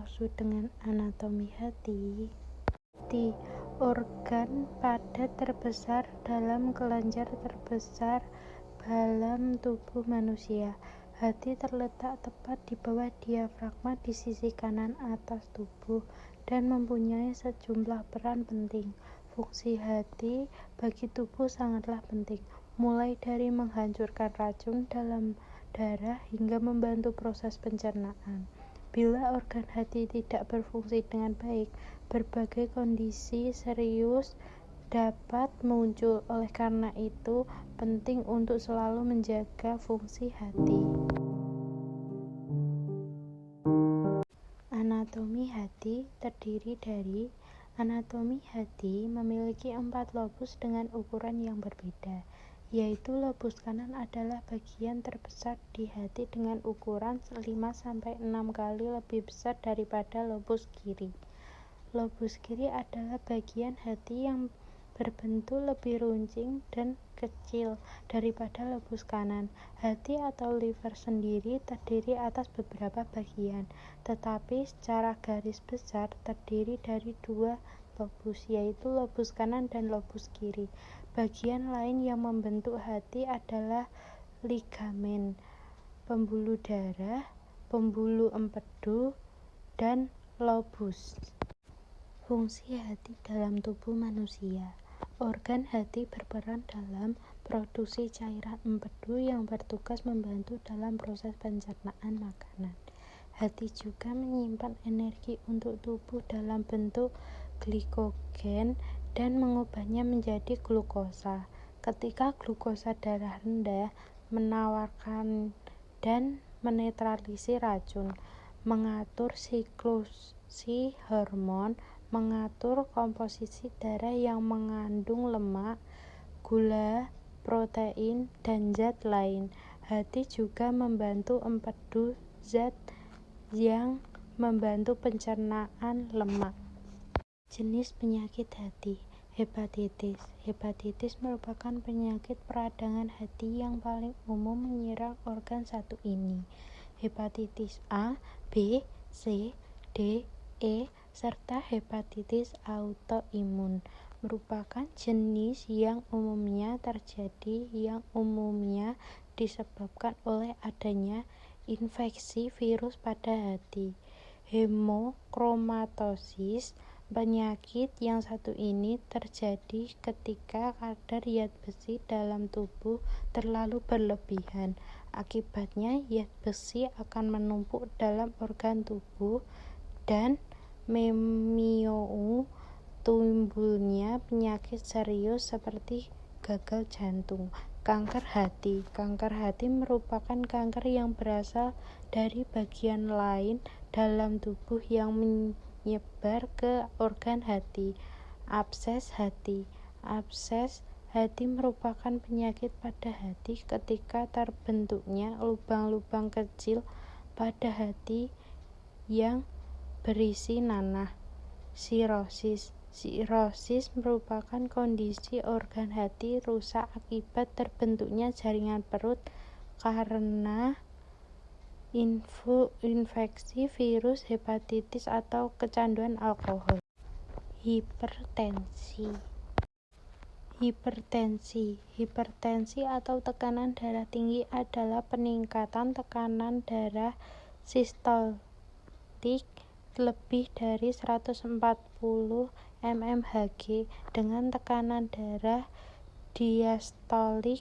dimaksud dengan anatomi hati? Hati, organ padat terbesar dalam kelenjar terbesar dalam tubuh manusia. Hati terletak tepat di bawah diafragma di sisi kanan atas tubuh dan mempunyai sejumlah peran penting. Fungsi hati bagi tubuh sangatlah penting, mulai dari menghancurkan racun dalam darah hingga membantu proses pencernaan. Bila organ hati tidak berfungsi dengan baik, berbagai kondisi serius dapat muncul. Oleh karena itu, penting untuk selalu menjaga fungsi hati. Anatomi hati terdiri dari anatomi hati memiliki 4 lobus dengan ukuran yang berbeda, yaitu lobus kanan adalah bagian terbesar di hati dengan ukuran 5-6 kali lebih besar daripada lobus kiri. Lobus kiri adalah bagian hati yang berbentuk lebih runcing dan kecil daripada lobus kanan. Hati atau liver sendiri terdiri atas beberapa bagian, tetapi secara garis besar terdiri dari 2 lobus, yaitu lobus kanan dan lobus kiri. Bagian lain yang membentuk hati adalah ligamen, pembuluh darah, pembuluh empedu, dan lobus. Fungsi hati dalam tubuh manusia. Organ hati berperan dalam produksi cairan empedu yang bertugas membantu dalam proses pencernaan makanan. Hati juga menyimpan energi untuk tubuh dalam bentuk glikogen dan mengubahnya menjadi glukosa. Ketika glukosa darah rendah, menawarkan dan menetralisir racun, mengatur siklusi hormon, mengatur komposisi darah yang mengandung lemak, gula, protein, dan zat lain. Hati juga membantu empedu zat yang membantu pencernaan lemak. Jenis penyakit hati. Hepatitis. Hepatitis merupakan penyakit peradangan hati yang paling umum menyerang organ satu ini. Hepatitis A, B, C, D, E, serta hepatitis autoimun merupakan jenis yang umumnya disebabkan oleh adanya infeksi virus pada hati. Hemochromatosis. Penyakit yang satu ini terjadi ketika kadar zat besi dalam tubuh terlalu berlebihan. Akibatnya, zat besi akan menumpuk dalam organ tubuh dan timbulnya penyakit serius seperti gagal jantung. Kanker hati. Kanker hati merupakan kanker yang berasal dari bagian lain dalam tubuh yang menyebar ke organ hati. Abses hati. Abses hati merupakan penyakit pada hati ketika terbentuknya lubang-lubang kecil pada hati yang berisi nanah. Sirosis. Sirosis merupakan kondisi organ hati rusak akibat terbentuknya jaringan perut karena infeksi virus hepatitis atau kecanduan alkohol. Hipertensi. Hipertensi atau tekanan darah tinggi adalah peningkatan tekanan darah sistolik lebih dari 140 mmHg dengan tekanan darah diastolik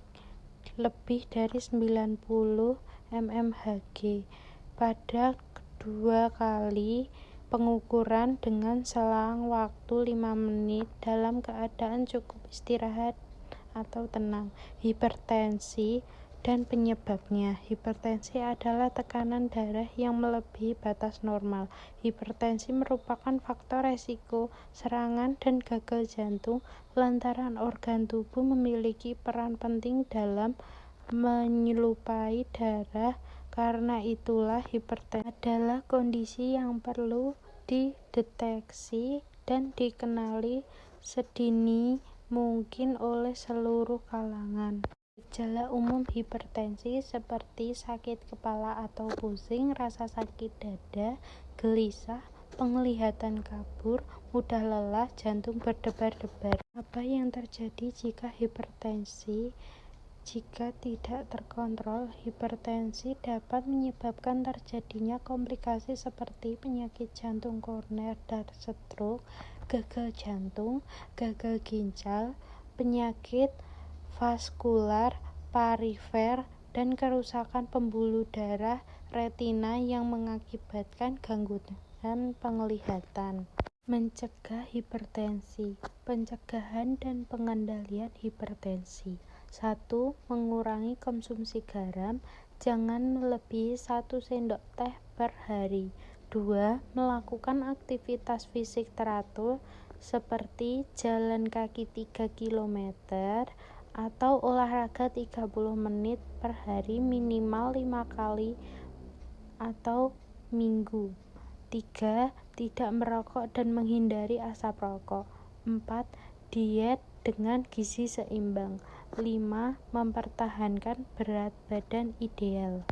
lebih dari 90 mmHg pada kedua kali pengukuran dengan selang waktu 5 menit dalam keadaan cukup istirahat atau tenang. Hipertensi dan penyebabnya. Hipertensi adalah tekanan darah yang melebihi batas normal. Hipertensi merupakan faktor resiko serangan dan gagal jantung lantaran organ tubuh memiliki peran penting dalam menyerupai darah. Karena itulah hipertensi adalah kondisi yang perlu dideteksi dan dikenali sedini mungkin oleh seluruh kalangan. Gejala umum hipertensi seperti sakit kepala atau pusing, rasa sakit dada, gelisah, penglihatan kabur, mudah lelah, jantung berdebar-debar. Apa yang terjadi jika hipertensi? Jika tidak terkontrol, hipertensi dapat menyebabkan terjadinya komplikasi seperti penyakit jantung koroner dan stroke, gagal jantung, gagal ginjal, penyakit vaskular, perifer, dan kerusakan pembuluh darah retina yang mengakibatkan gangguan penglihatan. Mencegah hipertensi. Pencegahan dan pengendalian hipertensi. 1. Mengurangi konsumsi garam, jangan melebihi 1 sendok teh per hari. 2. Melakukan aktivitas fisik teratur seperti jalan kaki 3 km atau olahraga 30 menit per hari minimal 5 kali atau minggu. 3. Tidak merokok dan menghindari asap rokok. 4. Diet dengan gizi seimbang. 5. Mempertahankan berat badan ideal.